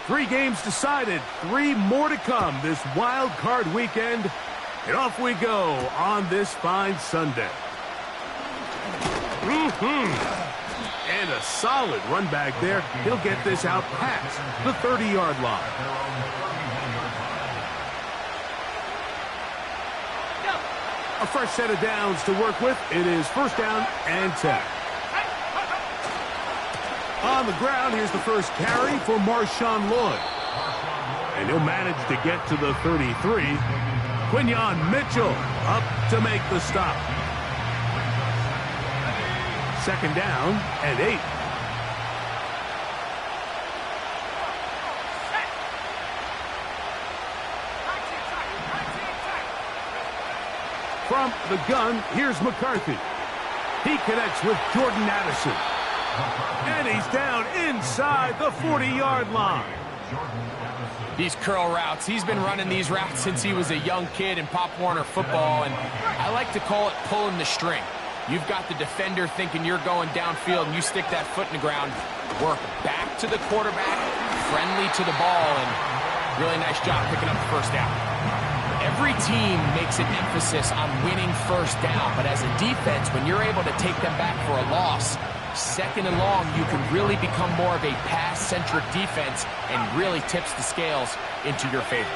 Three games decided, three more to come this wild card weekend. And off we go on this fine Sunday. And a solid run back there. He'll get this out past the 30-yard line. A fresh set of downs to work with. It is first down and 10. On the ground, here's the first carry for Marshawn Lloyd. And he'll manage to get to the 33. Quinyon Mitchell up to make the stop. Second down and 8. From the gun, here's McCarthy. He connects with Jordan Addison. And he's down inside the 40-yard line. These curl routes, he's been running these routes since he was a young kid in Pop Warner football, and I like to call it pulling the string. You've got the defender thinking you're going downfield, and you stick that foot in the ground, work back to the quarterback, friendly to the ball, and really nice job picking up the first down. Every team makes an emphasis on winning first down, but as a defense, when you're able to take them back for a loss, second and long, you can really become more of a pass-centric defense and really tips the scales into your favor.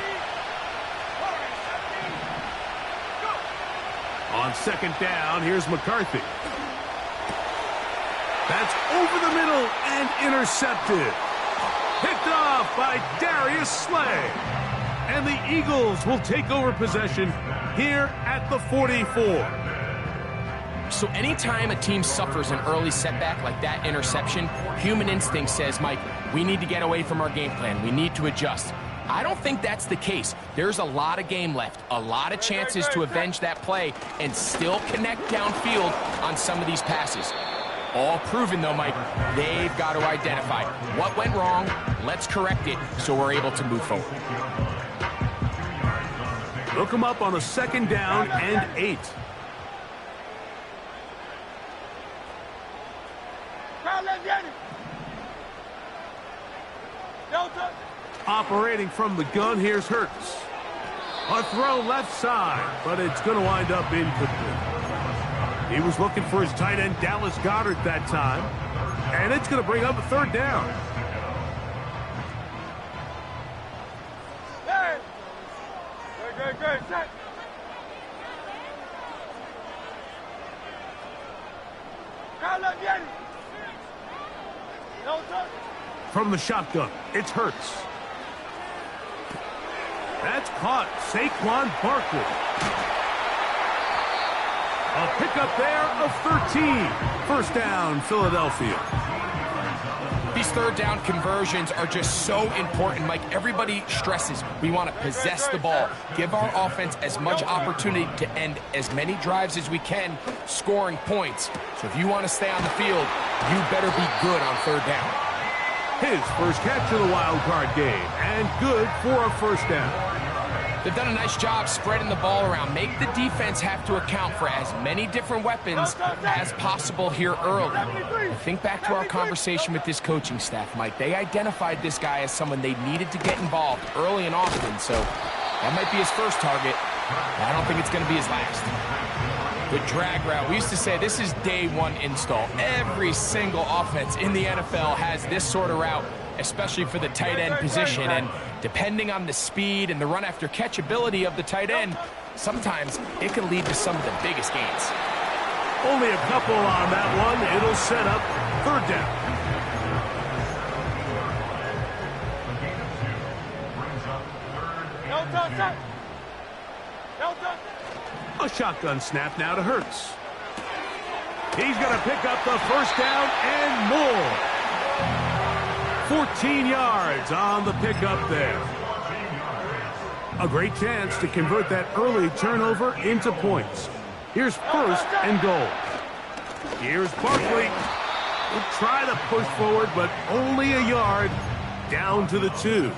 On second down, here's McCarthy. That's over the middle and intercepted. Picked off by Darius Slay. And the Eagles will take over possession here at the 44. So anytime a team suffers an early setback like that interception, human instinct says, Mike, we need to get away from our game plan. We need to adjust. I don't think that's the case. There's a lot of game left, a lot of chances to avenge that play and still connect downfield on some of these passes. All proven, though, Mike, they've got to identify what went wrong, let's correct it so we're able to move forward. Look him up on a second down and 8. Operating from the gun, here's Hurts. A throw left side, but it's going to wind up incomplete. He was looking for his tight end, Dallas Goedert, that time. And it's going to bring up a third down. Good, set. From the shotgun, it's Hurts. That's caught. Saquon Barkley. A pickup there of 13. First down, Philadelphia. These third down conversions are just so important, Mike. Everybody stresses we want to possess the ball, give our offense as much opportunity to end as many drives as we can, scoring points. So if you want to stay on the field, you better be good on third down. His first catch of the wild card game, and good for a first down. They've done a nice job spreading the ball around. Make the defense have to account for as many different weapons as possible here early. And think back to our conversation with this coaching staff, Mike. They identified this guy as someone they needed to get involved early and often, so that might be his first target. I don't think it's going to be his last. The drag route. We used to say this is day one install. Every single offense in the NFL has this sort of route, especially for the tight end position. And depending on the speed and the run after catch ability of the tight end, sometimes it can lead to some of the biggest gains. Only a couple on that one. It'll set up third down. A shotgun snap now to Hurts. He's going to pick up the first down and more. 14 yards on the pickup there. A great chance to convert that early turnover into points. Here's first and goal. Here's Barkley. He'll try to push forward, but only a yard down to the 2.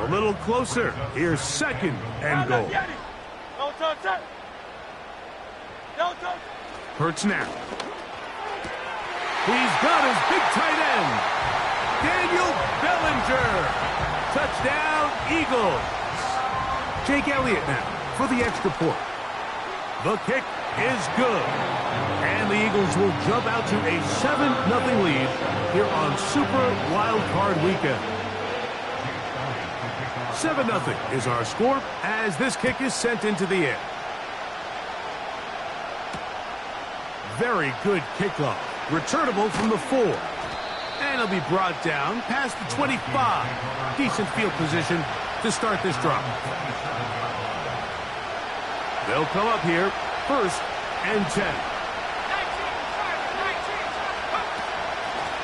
A little closer. Here's second and goal. Hurts now. He's got his big tight end. Daniel Bellinger. Touchdown, Eagles. Jake Elliott now for the extra point. The kick is good. And the Eagles will jump out to a 7-0 lead here on Super Wild Card Weekend. 7-0 is our score as this kick is sent into the air. Very good kickoff. Returnable from the 4. And it'll be brought down past the 25. Decent field position to start this drive. They'll come up here, 1st and 10.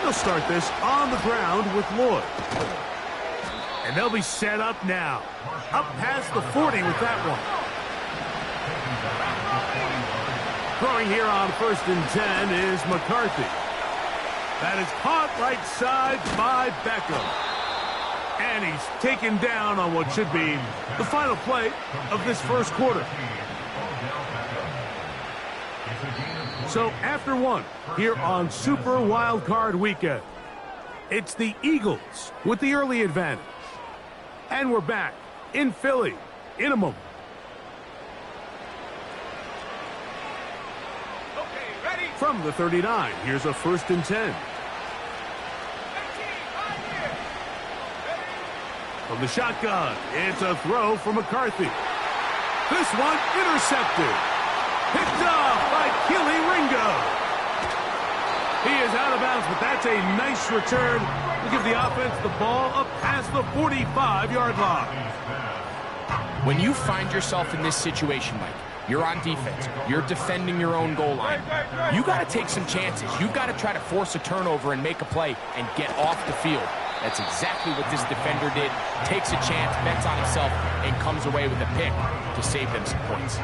They'll start this on the ground with Lloyd. And they'll be set up now. Up past the 40 with that one. Throwing here on 1st and 10 is McCarthy. That is caught right side by Beckham. And he's taken down on what should be the final play of this first quarter. So after one, here on Super Wild Card Weekend, it's the Eagles with the early advantage. And we're back in Philly in a moment. From the 39, here's a 1st and 10. From the shotgun, it's a throw for McCarthy. This one intercepted. Picked off by Keely Ringo. He is out of bounds, but that's a nice return to give the offense the ball up past the 45-yard line. When you find yourself in this situation, Mike, you're on defense. You're defending your own goal line. You got to take some chances. You've got to try to force a turnover and make a play and get off the field. That's exactly what this defender did. Takes a chance, bets on himself, and comes away with a pick to save them some points.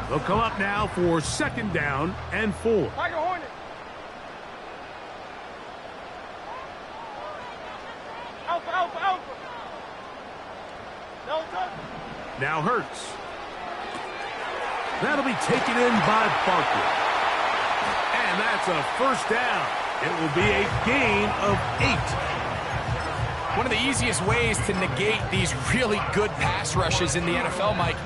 They'll come up now for 2nd down and 4. Now Hurts. That'll be taken in by Barkley. And that's a 1st down. It will be a gain of 8. One of the easiest ways to negate these really good pass rushes in the NFL, Mike,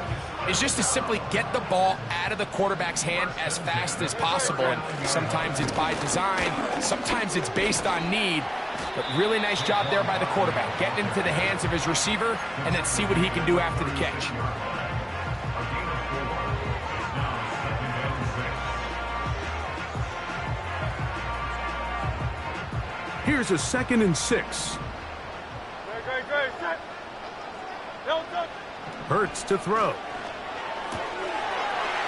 is just to simply get the ball out of the quarterback's hand as fast as possible. And sometimes it's by design, sometimes it's based on need. But really nice job there by the quarterback, getting into the hands of his receiver, and then see what he can do after the catch. Here's a 2nd and 6. Hurts to throw.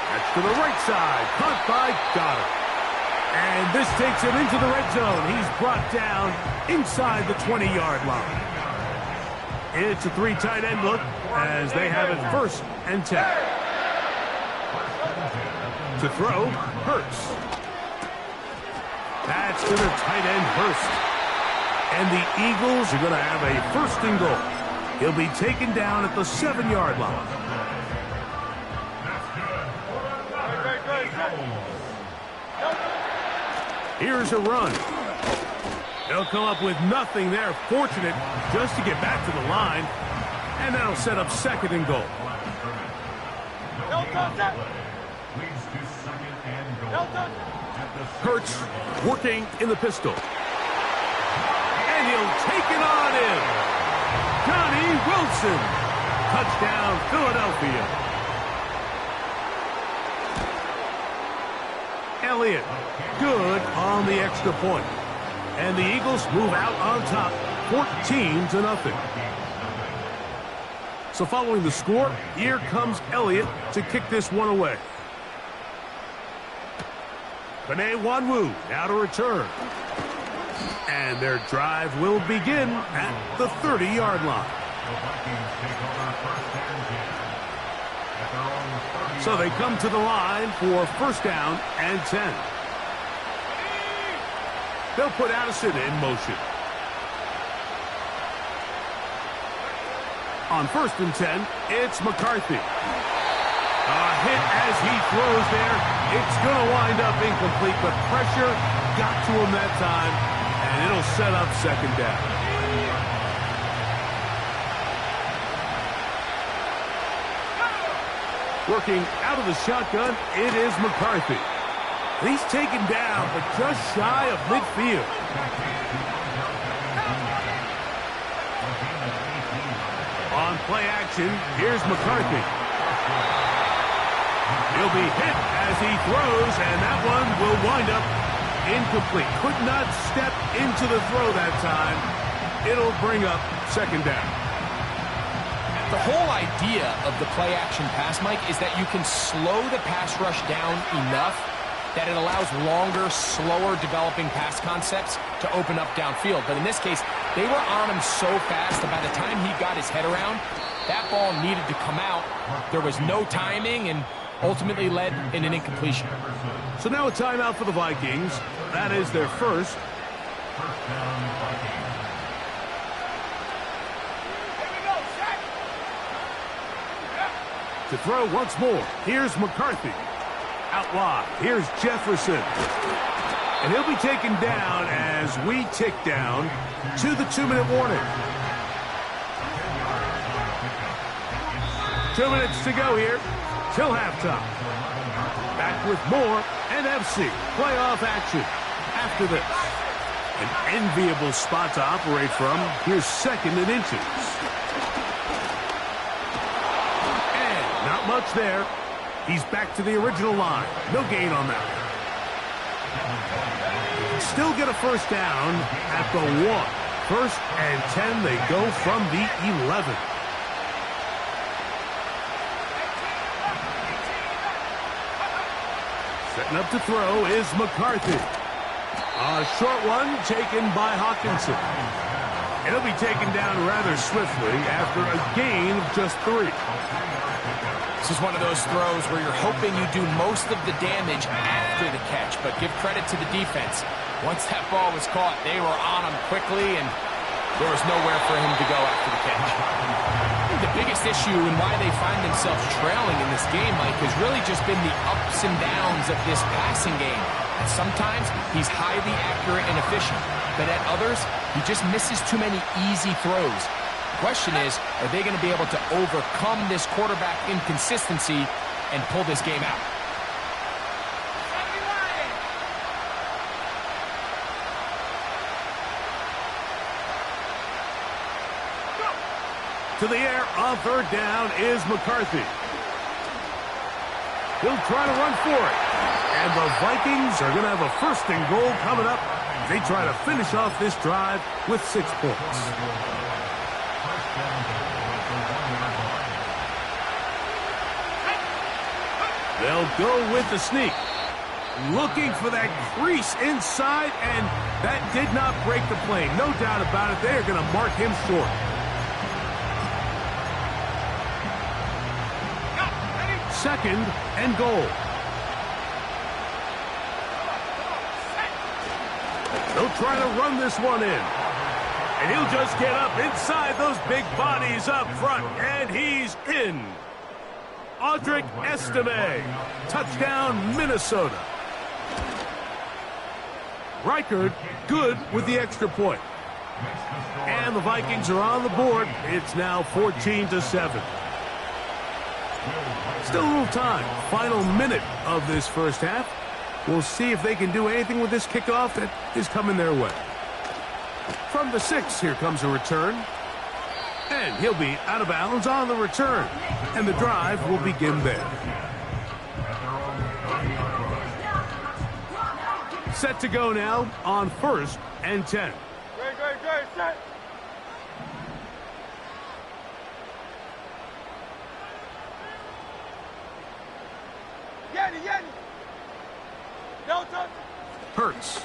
That's to the right side. Caught by Goddard. And this takes him into the red zone. He's brought down inside the 20-yard line. It's a 3 tight end look as they have it 1st and 10. To throw, Hurts. That's to the tight end, Hurst. And the Eagles are going to have a 1st and goal. He'll be taken down at the 7-yard line. Here's a run. They'll come up with nothing there. Fortunate just to get back to the line. And that'll set up 2nd and goal. Hurts working in the pistol. And he'll take it on in. Johnny Wilson. Touchdown, Philadelphia. Elliott, good on the extra point. And the Eagles move out on top, 14-0. So following the score, here comes Elliott to kick this one away. Penei Wanwu now to return. And their drive will begin at the 30-yard line. So they come to the line for 1st down and 10. They'll put Addison in motion. On 1st and 10, it's McCarthy. A hit as he throws there. It's going to wind up incomplete, but pressure got to him that time, and it'll set up 2nd down. Working out of the shotgun, it is McCarthy. He's taken down, but just shy of midfield. On play action, here's McCarthy. He'll be hit as he throws, and that one will wind up incomplete. Could not step into the throw that time. It'll bring up 2nd down. The whole idea of the play action pass, Mike, is that you can slow the pass rush down enough that it allows longer, slower developing pass concepts to open up downfield. But in this case, they were on him so fast that by the time he got his head around, that ball needed to come out. There was no timing and ultimately led in an incompletion. So now a timeout for the Vikings. That is their first. To throw once more, here's McCarthy. Out wide, here's Jefferson. And he'll be taken down as we tick down to the 2-minute warning. 2 minutes to go here till halftime. Back with more NFC playoff action after this. An enviable spot to operate from. Here's 2nd and inches. And not much there. He's back to the original line. No gain on that. Still get a 1st down at the 1. 1st and 10, they go from the 11. Setting up to throw is McCarthy. A short one taken by Hawkinson. It'll be taken down rather swiftly after a gain of just 3. This is one of those throws where you're hoping you do most of the damage after the catch, but give credit to the defense. Once that ball was caught, they were on him quickly, and there was nowhere for him to go after the catch. I think the biggest issue and why they find themselves trailing in this game, Mike, has really just been the ups and downs of this passing game. And sometimes he's highly accurate and efficient, but at others, he just misses too many easy throws. The question is, are they going to be able to overcome this quarterback inconsistency and pull this game out? To the air on 3rd down is McCarthy. He'll try to run for it. And the Vikings are going to have a 1st and goal coming up. They try to finish off this drive with 6 points. They'll go with the sneak. Looking for that crease inside, and that did not break the play. No doubt about it. They are going to mark him short. Second and goal. They'll try to run this one in. And he'll just get up inside those big bodies up front, and he's in. Audric Estime, touchdown Minnesota. Reichard good with the extra point. And the Vikings are on the board. It's now 14-7. Still a little time. Final minute of this 1st half. We'll see if they can do anything with this kickoff that is coming their way. From the 6, here comes a return. And he'll be out of bounds on the return. And the drive will begin there. Set to go now on 1st and 10. Great, set. Yeti. No touch. Hurts.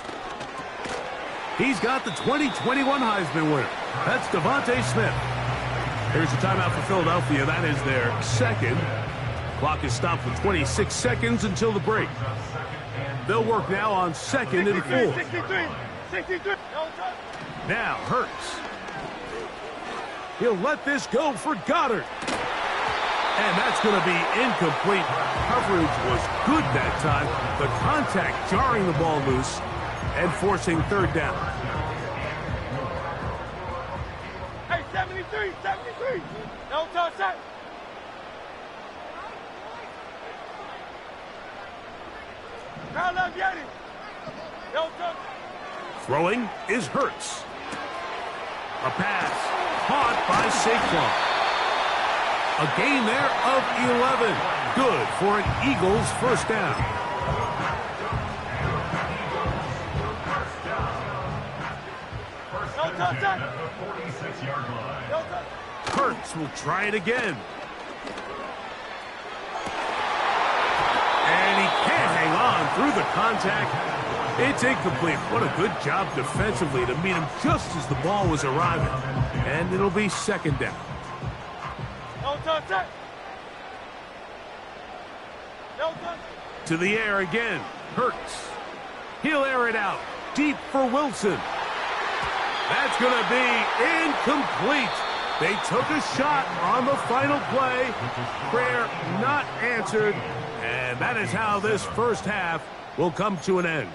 He's got the 2021 Heisman winner. That's Devontae Smith. Here's the timeout for Philadelphia. That is their 2nd. Clock is stopped for 26 seconds until the break. They'll work now on 2nd and 4. 63. No touch. Now Hurts. He'll let this go for Goddard. And that's going to be incomplete. Coverage was good that time. The contact jarring the ball loose and forcing third down. Hey, 73, 73. No touch that. Crowd left, Yeti. No touch. Throwing is Hurts. A pass caught by Saquon. A gain there of 11. Good for an Eagles first down. No touch. Hurts will try it again. And he can't hang on through the contact. It's incomplete. What a good job defensively to meet him just as the ball was arriving. And it'll be second down. No touch that. No touch. To the air again. Hurts. He'll air it out. Deep for Wilson. That's going to be incomplete. They took a shot on the final play. Prayer not answered. And that is how this first half will come to an end.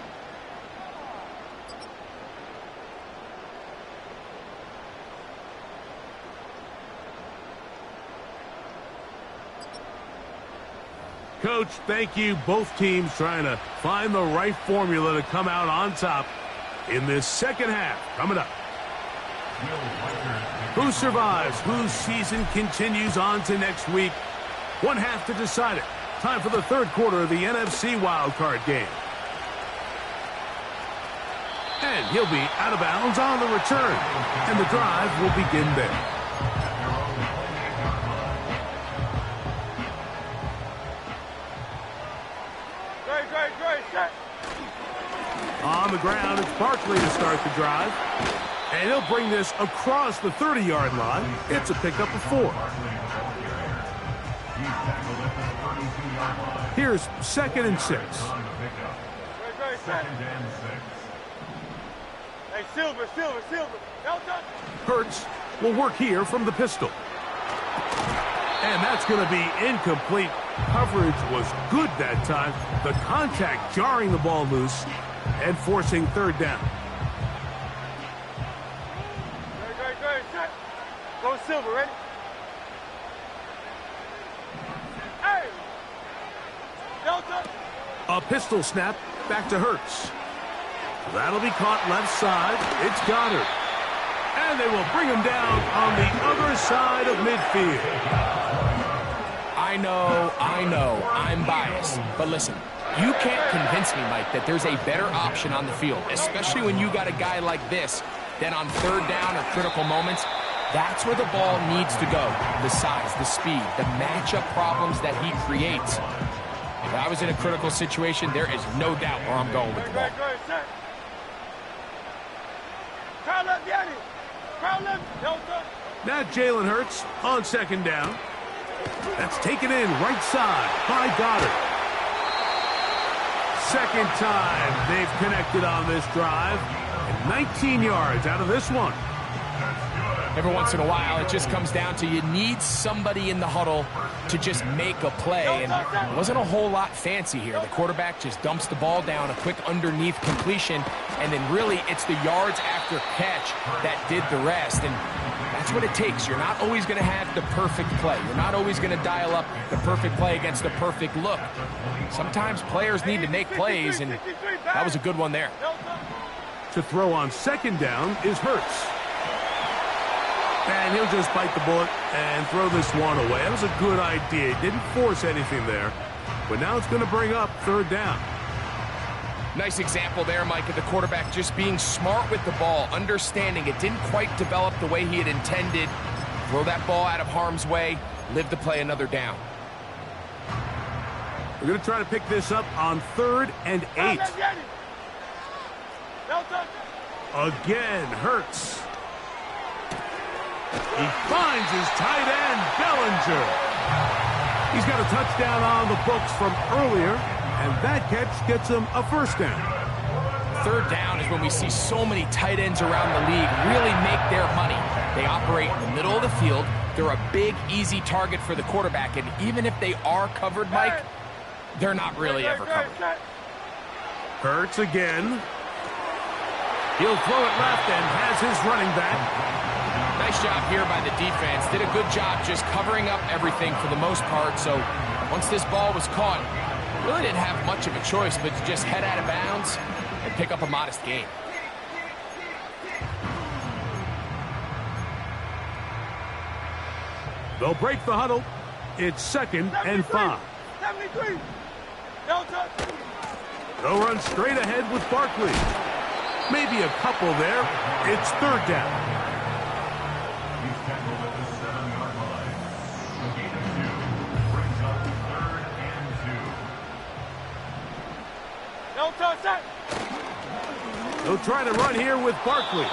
Coach, thank you. Both teams trying to find the right formula to come out on top in this second half. Coming up. Who survives? Whose season continues on to next week? One half to decide it. Time for the third quarter of the NFC wildcard game. And he'll be out of bounds on the return. And the drive will begin there. On the ground, it's Barkley to start the drive. And he'll bring this across the 30-yard line. It's a pickup of 4. Here's 2nd and 6. Hey, Silver. No touch. Hurts will work here from the pistol. And that's going to be incomplete. Coverage was good that time. The contact jarring the ball loose and forcing third down. Great. Set. Go Silver, ready? Hey! No touch. A pistol snap back to Hurts. That'll be caught left side. It's Goddard. And they will bring him down on the other side of midfield. I know, I'm biased. But listen, you can't convince me, Mike, that there's a better option on the field, especially when you got a guy like this, that on third down or critical moments, that's where the ball needs to go. The size, the speed, the matchup problems that he creates. If I was in a critical situation, there is no doubt where I'm going with the ball. Crowd left, Yanni. Crowd left. No touch. Now Jalen Hurts on second down. That's taken in right side by Goddard. Second time they've connected on this drive. And 19 yards out of this one. Every once in a while, it just comes down to you need somebody in the huddle to just make a play. And it wasn't a whole lot fancy here. The quarterback just dumps the ball down, a quick underneath completion, and then really it's the yards after catch that did the rest. And that's what it takes. You're not always going to have the perfect play. You're not always going to dial up the perfect play against the perfect look. Sometimes players need to make plays, and that was a good one there. To throw on second down is Hurts. And he'll just bite the bullet and throw this one away. That was a good idea. He didn't force anything there. But now it's going to bring up third down. Nice example there, Mike, of the quarterback just being smart with the ball, understanding it didn't quite develop the way he had intended. Throw that ball out of harm's way, live to play another down. We're going to try to pick this up on 3rd and 8. Again, Hurts. He finds his tight end, Bellinger. He's got a touchdown on the books from earlier, and that catch gets him a first down. Third down is when we see so many tight ends around the league really make their money. They operate in the middle of the field. They're a big, easy target for the quarterback, and even if they are covered, Mike, they're not really ever covered. Hurts again. He'll throw it left and has his running back. Nice job here by the defense. Did a good job just covering up everything for the most part. So once this ball was caught, really didn't have much of a choice but to just head out of bounds and pick up a modest gain. They'll break the huddle. It's 2nd and 5. 73. They'll run straight ahead with Barkley. Maybe a couple there. It's 3rd down. They'll try to run here with Barkley.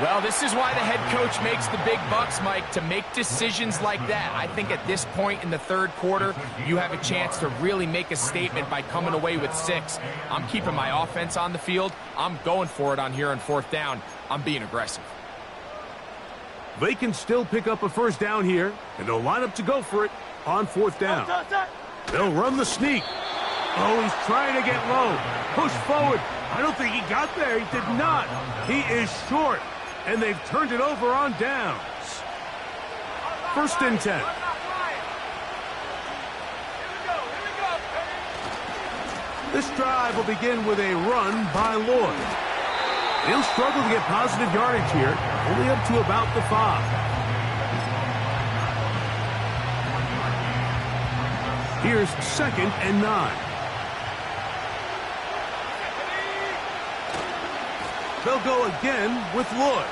Well, this is why the head coach makes the big bucks, Mike, to make decisions like that. I think at this point in the 3rd quarter, you have a chance to really make a statement by coming away with 6. I'm keeping my offense on the field. I'm going for it on here on 4th down. I'm being aggressive. They can still pick up a 1st down here, and they'll line up to go for it on 4th down. They'll run the sneak. Oh, he's trying to get low. Push forward. I don't think he got there. He did not. He is short. And they've turned it over on downs. 1st and 10. This drive will begin with a run by Lloyd. He'll struggle to get positive yardage here, only up to about the 5. Here's 2nd and 9. They'll go again with Lloyd.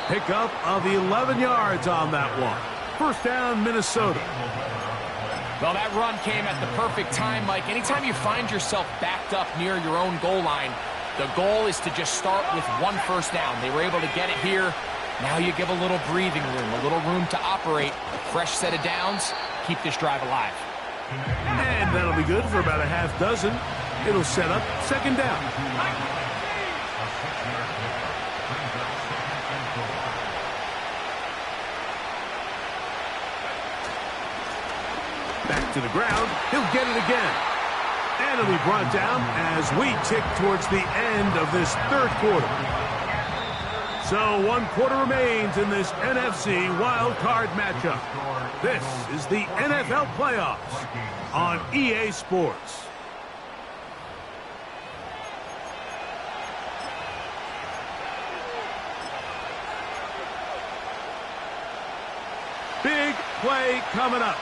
Pickup of 11 yards on that one. 1st down, Minnesota. Well, that run came at the perfect time, Mike. Anytime you find yourself backed up near your own goal line, the goal is to just start with 1 1st down. They were able to get it here. Now you give a little breathing room, a little room to operate. Fresh set of downs. Keep this drive alive. And that'll be good for about a half dozen. It'll set up 2nd down. Back to the ground. He'll get it again. And it'll be brought down as we tick towards the end of this 3rd quarter. So 1 quarter remains in this NFC wild card matchup. This is the NFL playoffs on EA Sports. Big play coming up.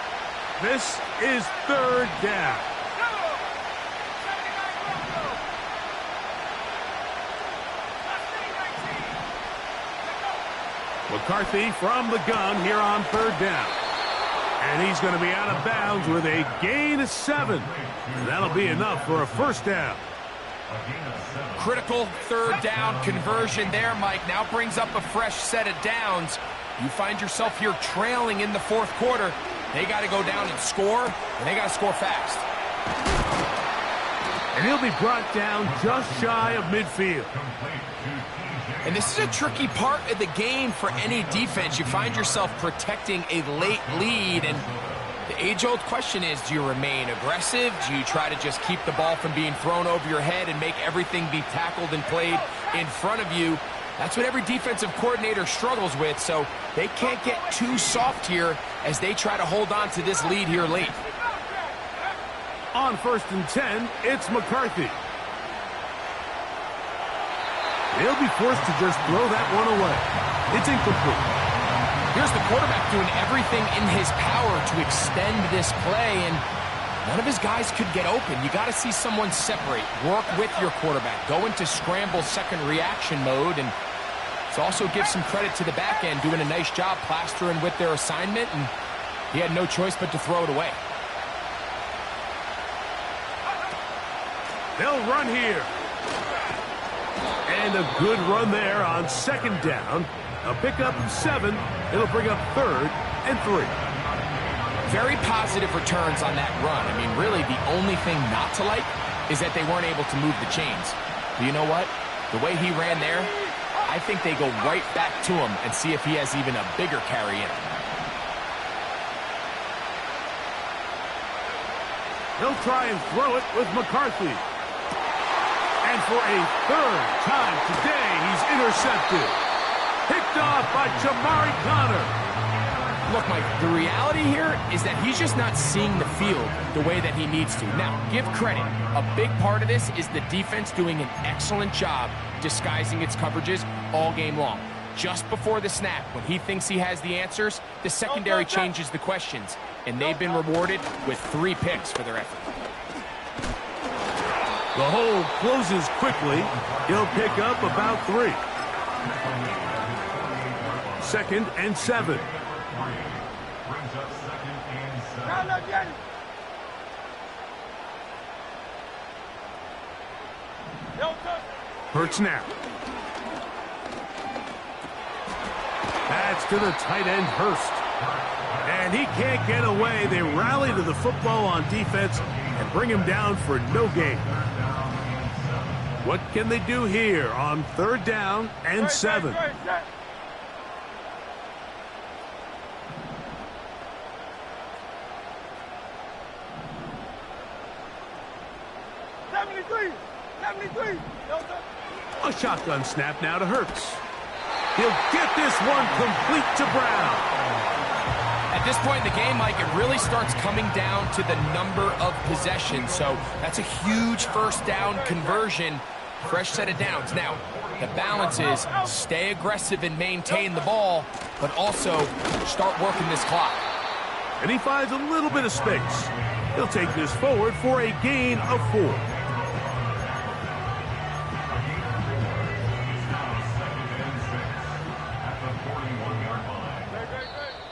This is 3rd down. McCarthy from the gun here on 3rd down. And he's going to be out of bounds with a gain of 7. And that'll be enough for a 1st down. Critical 3rd down conversion there, Mike. Now brings up a fresh set of downs. You find yourself here trailing in the 4th quarter. They got to go down and score, and they got to score fast. And he'll be brought down just shy of midfield. And this is a tricky part of the game for any defense. You find yourself protecting a late lead, and the age-old question is, do you remain aggressive? Do you try to just keep the ball from being thrown over your head and make everything be tackled and played in front of you? That's what every defensive coordinator struggles with, so they can't get too soft here as they try to hold on to this lead here late. On 1st and 10, it's McCarthy. He'll be forced to just throw that one away. It's incomplete. Here's the quarterback doing everything in his power to extend this play, and none of his guys could get open. You got to see someone separate, work with your quarterback, go into scramble 2nd reaction mode, and so also give some credit to the back end, doing a nice job plastering with their assignment, and he had no choice but to throw it away. They'll run here. And a good run there on 2nd down. A pickup of 7. It'll bring up 3rd and 3. Very positive returns on that run. I mean, really, the only thing not to like is that they weren't able to move the chains. But you know what? The way he ran there, I think they go right back to him and see if he has even a bigger carry in him. He'll try and throw it with McCarthy. And for a third time today, he's intercepted. Picked off by Jamari Connor. Look, Mike, the reality here is that he's just not seeing the field the way that he needs to. Now, give credit. A big part of this is the defense doing an excellent job disguising its coverages all game long. Just before the snap, when he thinks he has the answers, the secondary changes the questions, and they've been rewarded with 3 picks for their effort. The hole closes quickly. He'll pick up about 3. 2nd and 7. Hurts now. That's to the tight end, Hurst. And he can't get away. They rally to the football on defense and bring him down for no gain. What can they do here on 3rd down and 7? A shotgun snap now to Hurts. He'll get this one complete to Brown. At this point in the game, Mike, it really starts coming down to the number of possessions. So that's a huge 1st down conversion. Fresh set of downs. Now, the balance is stay aggressive and maintain the ball, but also start working this clock. And he finds a little bit of space. He'll take this forward for a gain of 4.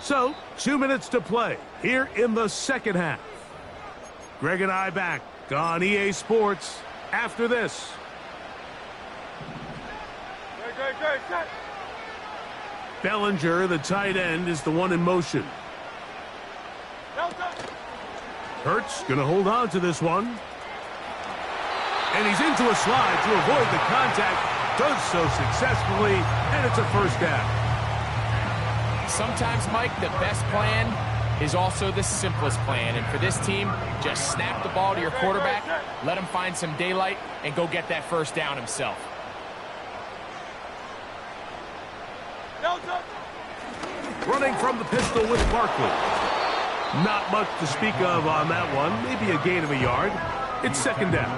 So, 2 minutes to play here in the 2nd half. Greg and I back on EA Sports after this. Bellinger, the tight end, is the one in motion. Hurts going to hold on to this one. And he's into a slide to avoid the contact. Does so successfully, and it's a 1st down. Sometimes, Mike, the best plan is also the simplest plan. And for this team, just snap the ball to your quarterback, let him find some daylight, and go get that 1st down himself. Running from the pistol with Barkley. Not much to speak of on that one. Maybe a gain of a yard. It's 2nd down.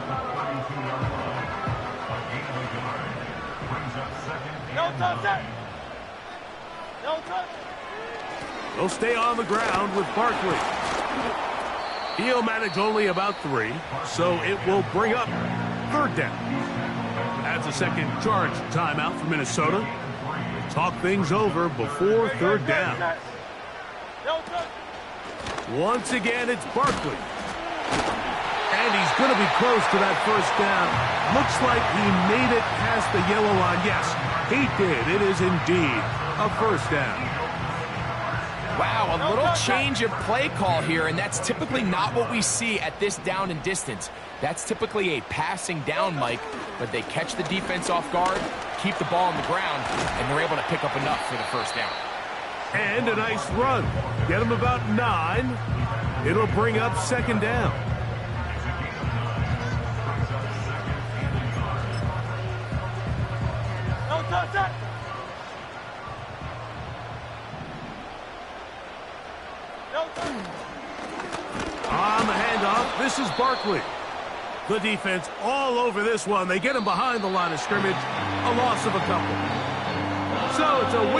They'll stay on the ground with Barkley. He'll manage only about 3, so it will bring up 3rd down. That's a second charge timeout for Minnesota. Talk things over before 3rd down. Once again, it's Barkley. And he's going to be close to that 1st down. Looks like he made it past the yellow line. Yes, he did. It is indeed a 1st down. Wow, a little change of play call here, and that's typically not what we see at this down and distance. That's typically a passing down, Mike, but they catch the defense off guard, keep the ball on the ground, and they're able to pick up enough for the 1st down. And a nice run. Get him about 9. It'll bring up 2nd down. On the handoff, this is Barkley. The defense all over this one. They get him behind the line of scrimmage. A loss of a couple. So it's a win.